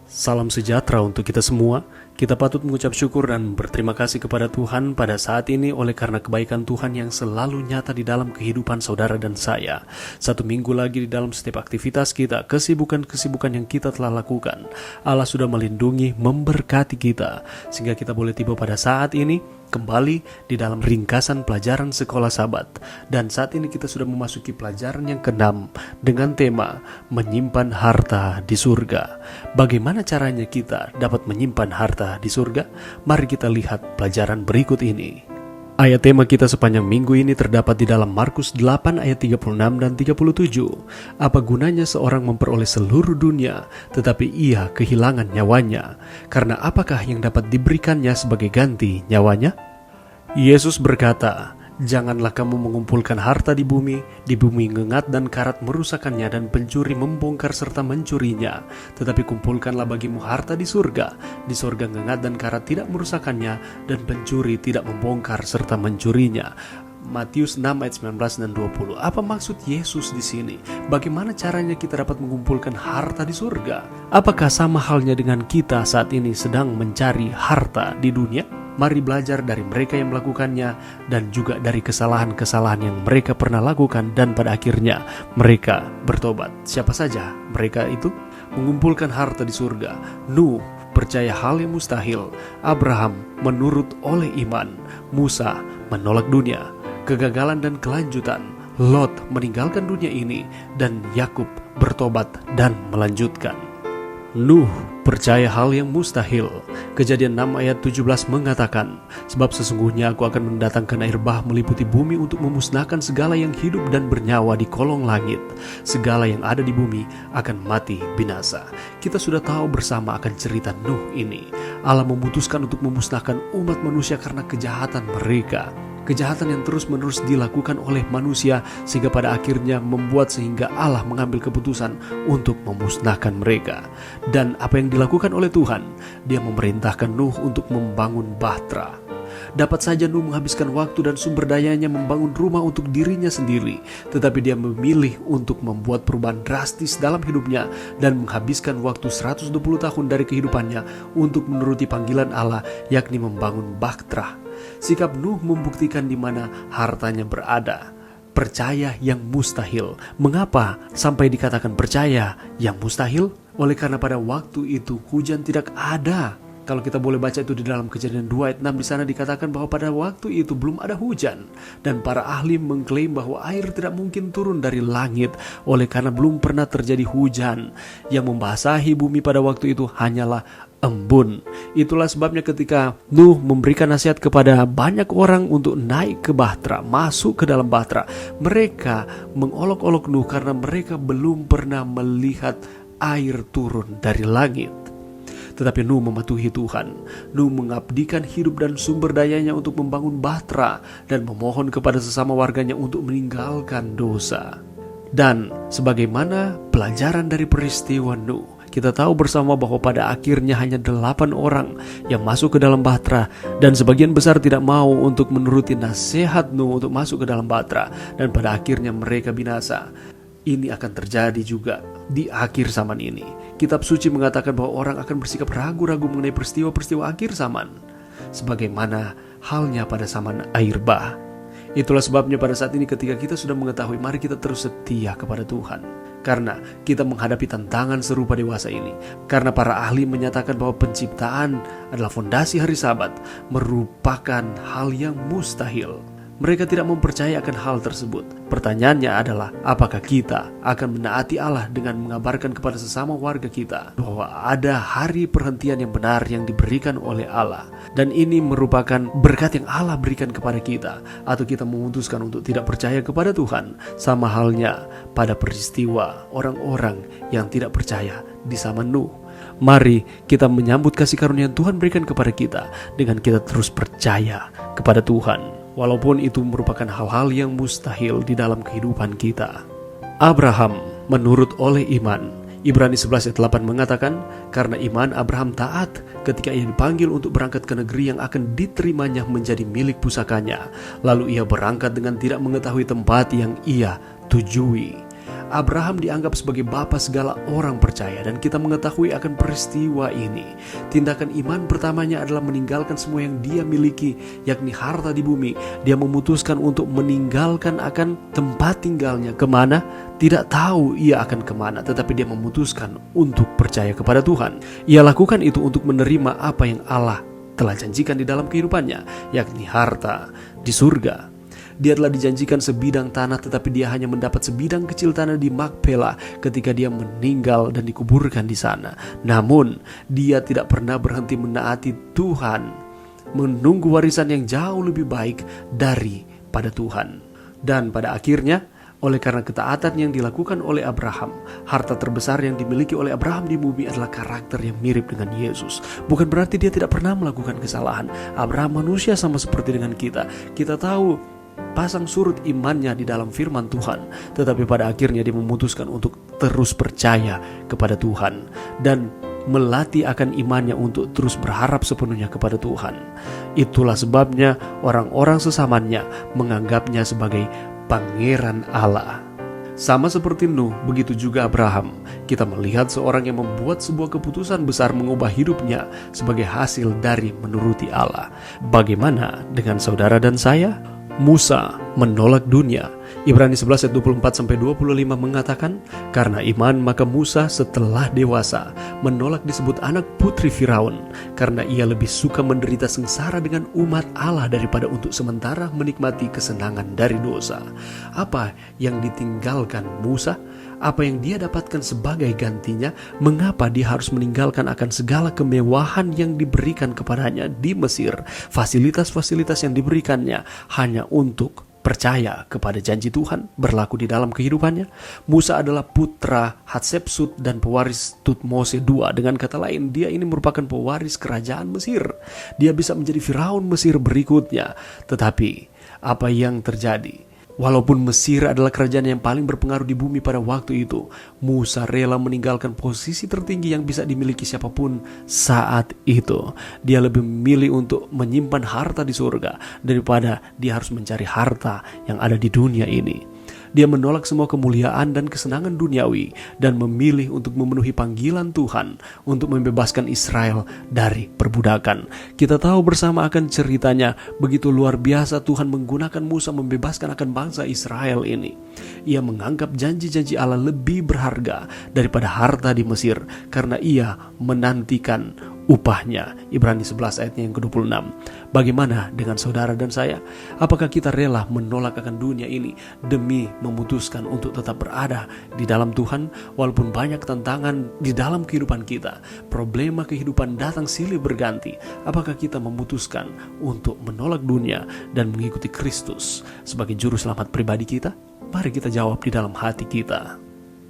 Salam sejahtera untuk kita semua. Kita patut mengucap syukur dan berterima kasih kepada Tuhan pada saat ini oleh karena kebaikan Tuhan yang selalu nyata di dalam kehidupan saudara dan saya. Satu minggu lagi di dalam setiap aktivitas kita, kesibukan-kesibukan yang kita telah lakukan, Allah sudah melindungi, memberkati kita, sehingga kita boleh tiba pada saat ini kembali di dalam ringkasan pelajaran sekolah Sabat. Dan saat ini kita sudah memasuki pelajaran yang ke-6 dengan tema menyimpan harta di surga. Bagaimana caranya kita dapat menyimpan harta di surga? Mari kita lihat pelajaran berikut ini. Ayat tema kita sepanjang minggu ini terdapat di dalam Markus 8 ayat 36 dan 37. Apa gunanya seorang memperoleh seluruh dunia tetapi ia kehilangan nyawanya? Karena apakah yang dapat diberikannya sebagai ganti nyawanya? Yesus berkata, "Janganlah kamu mengumpulkan harta di bumi ngengat dan karat merusakkannya dan pencuri membongkar serta mencurinya. Tetapi kumpulkanlah bagimu harta di surga. Di surga ngengat dan karat tidak merusakkannya dan pencuri tidak membongkar serta mencurinya." Matius 6 ayat 19 dan 20. Apa maksud Yesus di sini? Bagaimana caranya kita dapat mengumpulkan harta di surga? Apakah sama halnya dengan kita saat ini sedang mencari harta di dunia? Mari belajar dari mereka yang melakukannya dan juga dari kesalahan-kesalahan yang mereka pernah lakukan dan pada akhirnya mereka bertobat. Siapa saja mereka itu? Mengumpulkan harta di surga. Nuh percaya hal yang mustahil. Abraham menurut oleh iman. Musa menolak dunia, kegagalan dan kelanjutan. Lot meninggalkan dunia ini dan Yakub bertobat dan melanjutkan. Nuh percaya hal yang mustahil. Kejadian 6 ayat 17 mengatakan, "Sebab sesungguhnya aku akan mendatangkan air bah meliputi bumi untuk memusnahkan segala yang hidup dan bernyawa di kolong langit. Segala yang ada di bumi akan mati binasa." Kita sudah tahu bersama akan cerita Nuh ini. Allah memutuskan untuk memusnahkan umat manusia karena kejahatan mereka. Kejahatan yang terus-menerus dilakukan oleh manusia sehingga pada akhirnya membuat sehingga Allah mengambil keputusan untuk memusnahkan mereka. Dan apa yang dilakukan oleh Tuhan? Dia memerintahkan Nuh untuk membangun bahtera. Dapat saja Nuh menghabiskan waktu dan sumber dayanya membangun rumah untuk dirinya sendiri, tetapi dia memilih untuk membuat perubahan drastis dalam hidupnya dan menghabiskan waktu 120 tahun dari kehidupannya untuk menuruti panggilan Allah, yakni membangun bahtera. Sikap Nuh membuktikan di mana hartanya berada. Percaya yang mustahil. Mengapa sampai dikatakan percaya yang mustahil? Oleh karena pada waktu itu hujan tidak ada. Kalau kita boleh baca itu di dalam Kejadian 2 ayat 6, di sana dikatakan bahwa pada waktu itu belum ada hujan. Dan para ahli mengklaim bahwa air tidak mungkin turun dari langit oleh karena belum pernah terjadi hujan. Yang membasahi bumi pada waktu itu hanyalah embun. Itulah sebabnya ketika Nuh memberikan nasihat kepada banyak orang untuk naik ke bahtera, masuk ke dalam bahtera, mereka mengolok-olok Nuh karena mereka belum pernah melihat air turun dari langit. Tetapi Nuh mematuhi Tuhan. Nuh mengabdikan hidup dan sumber dayanya untuk membangun bahtera dan memohon kepada sesama warganya untuk meninggalkan dosa. Dan sebagaimana pelajaran dari peristiwa Nuh, kita tahu bersama bahwa pada akhirnya hanya 8 orang yang masuk ke dalam bahtera, dan sebagian besar tidak mau untuk menuruti nasihat Nuh untuk masuk ke dalam bahtera, dan pada akhirnya mereka binasa. Ini akan terjadi juga di akhir zaman ini. Kitab suci mengatakan bahwa orang akan bersikap ragu-ragu mengenai peristiwa-peristiwa akhir zaman, sebagaimana halnya pada zaman air bah. Itulah sebabnya pada saat ini ketika kita sudah mengetahui, mari kita terus setia kepada Tuhan. Karena kita menghadapi tantangan serupa dewasa ini. Karena para ahli menyatakan bahwa penciptaan adalah fondasi hari Sabat merupakan hal yang mustahil. Mereka tidak mempercayai akan hal tersebut. Pertanyaannya adalah, apakah kita akan menaati Allah dengan mengabarkan kepada sesama warga kita bahwa ada hari perhentian yang benar yang diberikan oleh Allah, dan ini merupakan berkat yang Allah berikan kepada kita, atau kita memutuskan untuk tidak percaya kepada Tuhan, sama halnya pada peristiwa orang-orang yang tidak percaya di zaman Nuh. Mari kita menyambut kasih karunia yang Tuhan berikan kepada kita dengan kita terus percaya kepada Tuhan, walaupun itu merupakan hal-hal yang mustahil di dalam kehidupan kita. Abraham menurut oleh iman. Ibrani 11 ayat 8 mengatakan, karena iman Abraham taat ketika ia dipanggil untuk berangkat ke negeri yang akan diterimanya menjadi milik pusakanya. Lalu ia berangkat dengan tidak mengetahui tempat yang ia tujui. Abraham dianggap sebagai bapa segala orang percaya, dan kita mengetahui akan peristiwa ini. Tindakan iman pertamanya adalah meninggalkan semua yang dia miliki, yakni harta di bumi. Dia memutuskan untuk meninggalkan akan tempat tinggalnya. Kemana? Tidak tahu ia akan kemana, tetapi dia memutuskan untuk percaya kepada Tuhan. Ia lakukan itu untuk menerima apa yang Allah telah janjikan di dalam kehidupannya, yakni harta di surga. Dia telah dijanjikan sebidang tanah, tetapi dia hanya mendapat sebidang kecil tanah di Makpela ketika dia meninggal dan dikuburkan di sana. Namun, dia tidak pernah berhenti menaati Tuhan, menunggu warisan yang jauh lebih baik daripada Tuhan. Dan pada akhirnya, oleh karena ketaatan yang dilakukan oleh Abraham, harta terbesar yang dimiliki oleh Abraham di bumi adalah karakter yang mirip dengan Yesus. Bukan berarti dia tidak pernah melakukan kesalahan. Abraham manusia sama seperti dengan kita. Kita tahu pasang surut imannya di dalam firman Tuhan, tetapi pada akhirnya dia memutuskan untuk terus percaya kepada Tuhan dan melatih akan imannya untuk terus berharap sepenuhnya kepada Tuhan. Itulah sebabnya orang-orang sesamanya menganggapnya sebagai pangeran Allah. Sama seperti Nuh, begitu juga Abraham. Kita melihat seorang yang membuat sebuah keputusan besar mengubah hidupnya sebagai hasil dari menuruti Allah. Bagaimana dengan saudara dan saya? Musa menolak dunia. Ibrani 11 ayat 24-25 mengatakan, karena iman maka Musa setelah dewasa menolak disebut anak putri Firaun, karena ia lebih suka menderita sengsara dengan umat Allah daripada untuk sementara menikmati kesenangan dari dosa. Apa yang ditinggalkan Musa? Apa yang dia dapatkan sebagai gantinya? Mengapa dia harus meninggalkan akan segala kemewahan yang diberikan kepadanya di Mesir, fasilitas-fasilitas yang diberikannya hanya untuk percaya kepada janji Tuhan berlaku di dalam kehidupannya? Musa adalah putra Hatshepsut dan pewaris Tutmose II. Dengan kata lain, dia ini merupakan pewaris kerajaan Mesir. Dia bisa menjadi Firaun Mesir berikutnya. Tetapi apa yang terjadi? Walaupun Mesir adalah kerajaan yang paling berpengaruh di bumi pada waktu itu, Musa rela meninggalkan posisi tertinggi yang bisa dimiliki siapapun saat itu. Dia lebih memilih untuk menyimpan harta di surga daripada dia harus mencari harta yang ada di dunia ini. Dia menolak semua kemuliaan dan kesenangan duniawi dan memilih untuk memenuhi panggilan Tuhan untuk membebaskan Israel dari perbudakan. Kita tahu bersama akan ceritanya, begitu luar biasa Tuhan menggunakan Musa membebaskan akan bangsa Israel ini. Ia menganggap janji-janji Allah lebih berharga daripada harta di Mesir karena ia menantikan upahnya. Ibrani 11 ayatnya yang ke-26. Bagaimana dengan saudara dan saya? Apakah kita rela menolak akan dunia ini demi memutuskan untuk tetap berada di dalam Tuhan? Walaupun banyak tantangan di dalam kehidupan kita, problema kehidupan datang silih berganti, apakah kita memutuskan untuk menolak dunia dan mengikuti Kristus sebagai juru selamat pribadi kita? Mari kita jawab di dalam hati kita.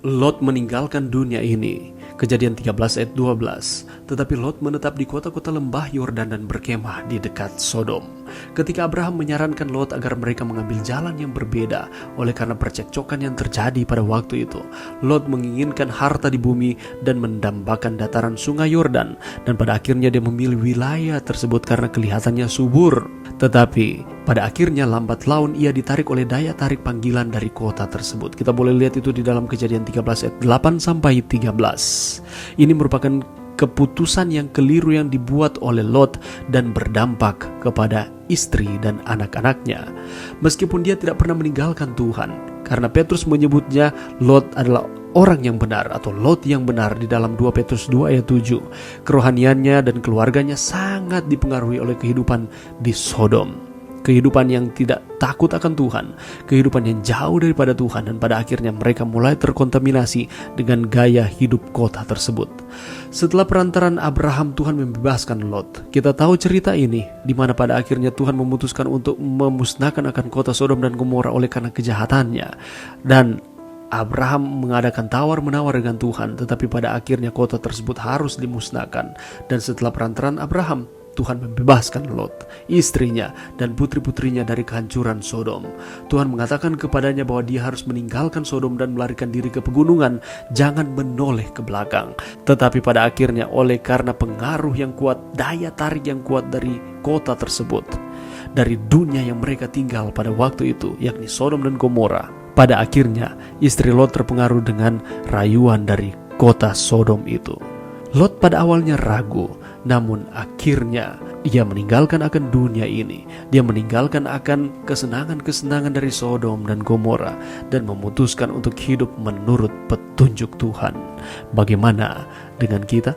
Lot meninggalkan dunia ini. Kejadian 13 ayat 12. Tetapi Lot menetap di kota-kota lembah Yordan dan berkemah di dekat Sodom. Ketika Abraham menyarankan Lot agar mereka mengambil jalan yang berbeda oleh karena percekcokan yang terjadi pada waktu itu, Lot menginginkan harta di bumi dan mendambakan dataran sungai Yordan, dan pada akhirnya dia memilih wilayah tersebut karena kelihatannya subur. Tetapi pada akhirnya lambat laun ia ditarik oleh daya tarik panggilan dari kota tersebut. Kita boleh lihat itu di dalam Kejadian 13 ayat 8-13. Ini merupakan keputusan yang keliru yang dibuat oleh Lot dan berdampak kepada istri dan anak-anaknya. Meskipun dia tidak pernah meninggalkan Tuhan, karena Petrus menyebutnya Lot adalah orang yang benar atau Lot yang benar di dalam 2 Petrus 2 ayat 7. Kerohaniannya dan keluarganya sangat dipengaruhi oleh kehidupan di Sodom. Kehidupan yang tidak takut akan Tuhan, kehidupan yang jauh daripada Tuhan, dan pada akhirnya mereka mulai terkontaminasi dengan gaya hidup kota tersebut. Setelah perantaran Abraham, Tuhan membebaskan Lot. Kita tahu cerita ini, di mana pada akhirnya Tuhan memutuskan untuk memusnahkan akan kota Sodom dan Gomora oleh karena kejahatannya. Dan Abraham mengadakan tawar-menawar dengan Tuhan, tetapi pada akhirnya kota tersebut harus dimusnahkan. Dan setelah perantaran Abraham, Tuhan membebaskan Lot, istrinya, dan putri-putrinya dari kehancuran Sodom. Tuhan mengatakan kepadanya bahwa dia harus meninggalkan Sodom dan melarikan diri ke pegunungan, jangan menoleh ke belakang. Tetapi pada akhirnya oleh karena pengaruh yang kuat, daya tarik yang kuat dari kota tersebut, dari dunia yang mereka tinggal pada waktu itu, yakni Sodom dan Gomora, Pada akhirnya, istri Lot terpengaruh dengan rayuan dari kota Sodom itu. Lot pada awalnya ragu, namun akhirnya ia meninggalkan akan dunia ini. Dia meninggalkan akan kesenangan-kesenangan dari Sodom dan Gomora dan memutuskan untuk hidup menurut petunjuk Tuhan. Bagaimana dengan kita?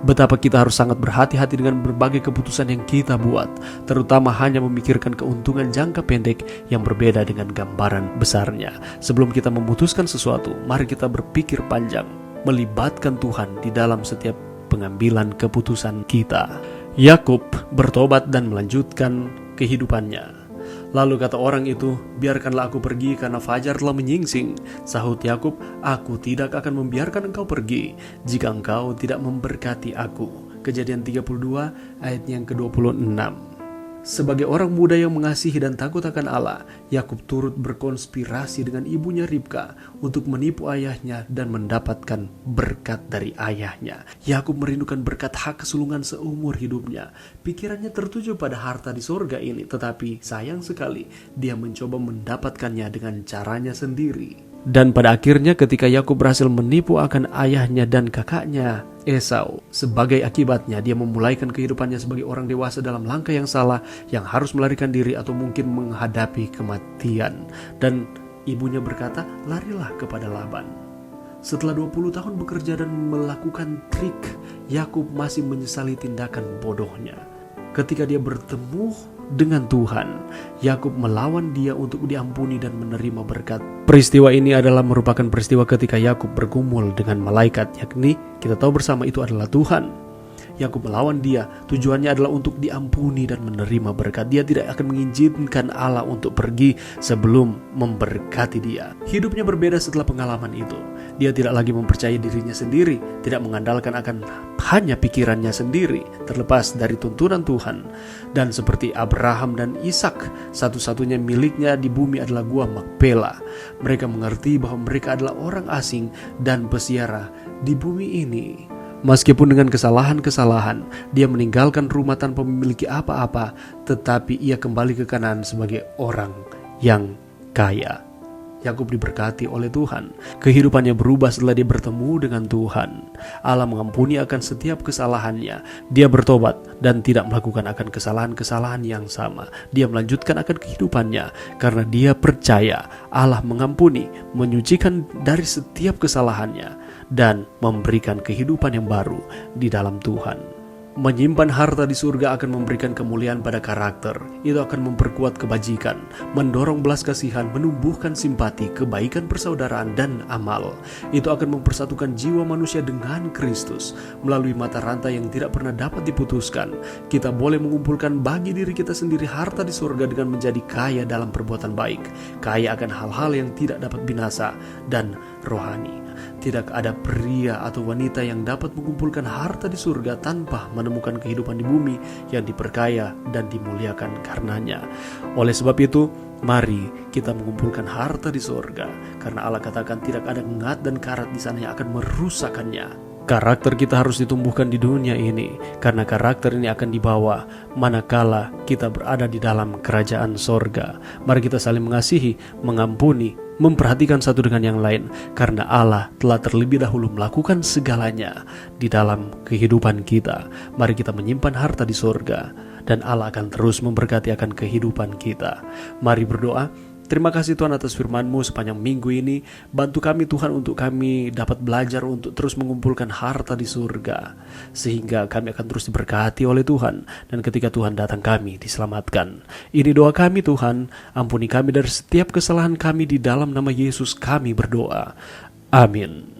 Betapa kita harus sangat berhati-hati dengan berbagai keputusan yang kita buat, terutama hanya memikirkan keuntungan jangka pendek yang berbeda dengan gambaran besarnya. Sebelum kita memutuskan sesuatu, mari kita berpikir panjang, melibatkan Tuhan di dalam setiap pengambilan keputusan kita. Yakub bertobat dan melanjutkan kehidupannya. Lalu kata orang itu, "Biarkanlah aku pergi karena fajar telah menyingsing." Sahut Yakub, "Aku tidak akan membiarkan engkau pergi jika engkau tidak memberkati aku." Kejadian 32 ayat yang ke-26. Sebagai orang muda yang mengasihi dan takut akan Allah, Yakub turut berkonspirasi dengan ibunya Ribka untuk menipu ayahnya dan mendapatkan berkat dari ayahnya. Yakub merindukan berkat hak kesulungan seumur hidupnya. Pikirannya tertuju pada harta di sorga ini, tetapi sayang sekali dia mencoba mendapatkannya dengan caranya sendiri. Dan pada akhirnya ketika Yakub berhasil menipu akan ayahnya dan kakaknya Esau, sebagai akibatnya dia memulaikan kehidupannya sebagai orang dewasa dalam langkah yang salah, yang harus melarikan diri atau mungkin menghadapi kematian. Dan ibunya berkata, "Larilah kepada Laban." Setelah 20 tahun bekerja dan melakukan trik, Yakub masih menyesali tindakan bodohnya. Ketika dia bertemu dengan Tuhan, Yakub melawan dia untuk diampuni dan menerima berkat. Peristiwa ini adalah merupakan peristiwa ketika Yakub bergumul dengan malaikat, yakni kita tahu bersama itu adalah Tuhan. Yakub melawan dia, tujuannya adalah untuk diampuni dan menerima berkat. Dia tidak akan mengizinkan Allah untuk pergi sebelum memberkati dia. Hidupnya berbeda setelah pengalaman itu. Dia tidak lagi mempercayai dirinya sendiri, tidak mengandalkan akan hanya pikirannya sendiri, terlepas dari tuntunan Tuhan. Dan seperti Abraham dan Ishak, satu-satunya miliknya di bumi adalah Gua Makpela. Mereka mengerti bahwa mereka adalah orang asing dan peziarah di bumi ini. Meskipun dengan kesalahan-kesalahan, dia meninggalkan rumah tanpa memiliki apa-apa, tetapi ia kembali ke Kanaan sebagai orang yang kaya. Yakub diberkati oleh Tuhan. Kehidupannya berubah setelah dia bertemu dengan Tuhan. Allah mengampuni akan setiap kesalahannya. Dia bertobat dan tidak melakukan akan kesalahan-kesalahan yang sama. Dia melanjutkan akan kehidupannya karena dia percaya Allah mengampuni, menyucikan dari setiap kesalahannya, dan memberikan kehidupan yang baru di dalam Tuhan. Menyimpan harta di surga akan memberikan kemuliaan pada karakter. Itu akan memperkuat kebajikan, mendorong belas kasihan, menumbuhkan simpati, kebaikan persaudaraan, dan amal. Itu akan mempersatukan jiwa manusia dengan Kristus. Melalui mata rantai yang tidak pernah dapat diputuskan, kita boleh mengumpulkan bagi diri kita sendiri harta di surga dengan menjadi kaya dalam perbuatan baik, kaya akan hal-hal yang tidak dapat binasa dan rohani. Tidak ada pria atau wanita yang dapat mengumpulkan harta di surga tanpa menemukan kehidupan di bumi yang diperkaya dan dimuliakan karenanya. Oleh sebab itu, mari kita mengumpulkan harta di surga, karena Allah katakan tidak ada ngat dan karat di sana yang akan merusakkannya. Karakter kita harus ditumbuhkan di dunia ini, karena karakter ini akan dibawa manakala kita berada di dalam kerajaan sorga. Mari kita saling mengasihi, mengampuni, memperhatikan satu dengan yang lain, karena Allah telah terlebih dahulu melakukan segalanya di dalam kehidupan kita. Mari kita menyimpan harta di sorga, dan Allah akan terus memberkati akan kehidupan kita. Mari berdoa. Terima kasih Tuhan atas firman-Mu sepanjang minggu ini. Bantu kami Tuhan untuk kami dapat belajar untuk terus mengumpulkan harta di surga, sehingga kami akan terus diberkati oleh Tuhan. Dan ketika Tuhan datang, kami diselamatkan. Ini doa kami Tuhan. Ampuni kami dari setiap kesalahan kami, di dalam nama Yesus kami berdoa. Amin.